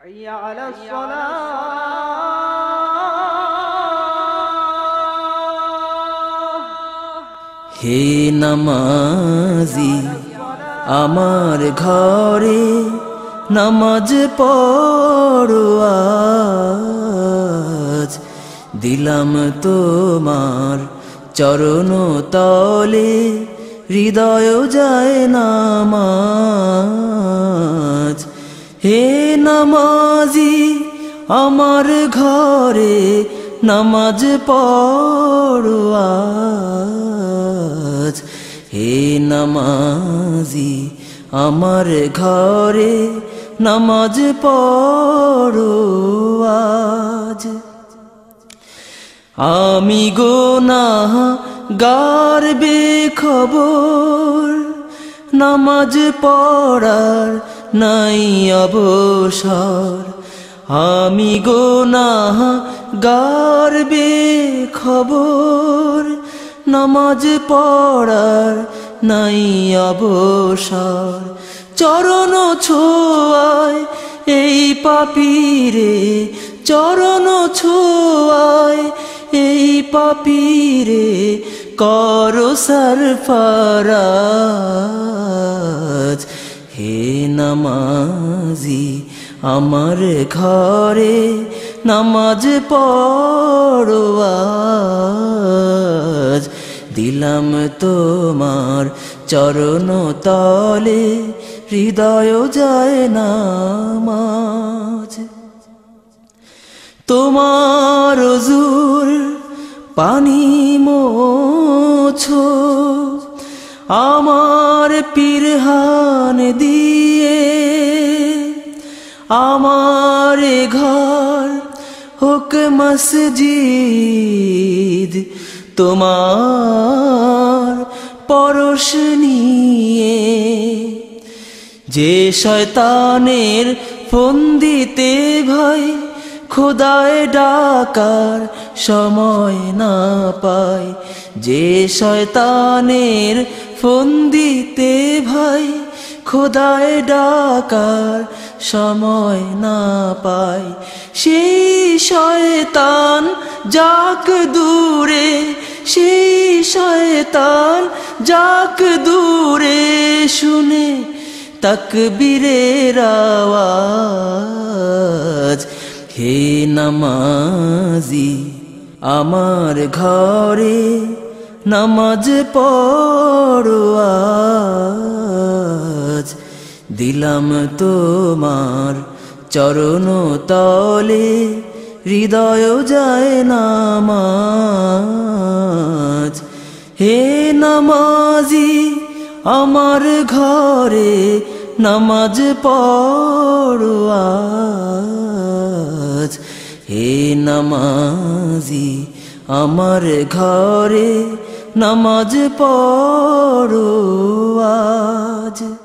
حي على الصلاة হে নামাজি আমার ঘরে নামাজ পড়ো আজ দিলাম তোমার চরণ তলে হৃদয় যায় নামাজ হে নামাজি আমার ঘরে নামাজ পড়ো আজ হে নামাজি আমার ঘরে নামাজ পড়ো আজ আমি গুনাহগার বেখবর নামাজ পড়ার নাই অবসর আমি গুনাহগার বেখবর নামাজ পড়ার নাই অবসর চরণ ছোঁয়ায় এই পাপীরে চরণ ছোঁয়ায় এই পাপীরে করো সরফরাজ হে নামাজি আমার ঘরে নামাজ পড়ো আজ দিলাম তোমার চরণ তলে হৃদয় যায় নামাজ তোমার হুজুর পানি মোছো আমার পিরহান দিয়ে আমার ঘর হোক মসজিদ তোমার পরশ নিয়ে যে শয়তানের ফন্দিতে ভাই খোদায় ডাকার সময় না পায় যে শয়তানের ফন্দিতে ভাই খোদায় ডাকার সময় না পায় সেই শয়তান যাক দূরে সেই শয়তান যাক দূরে শুনে তাকবীরের আওয়াজ হে নামাজি আমার ঘরে নামাজ পড়ো আজ দিলাম তোমার চরণ তলে হৃদয় যায় নামাজ হে নামাজি আমার ঘরে নামাজ পড়ো আজ হে নামাজি আমার ঘরে নামাজ পড়ো আজ।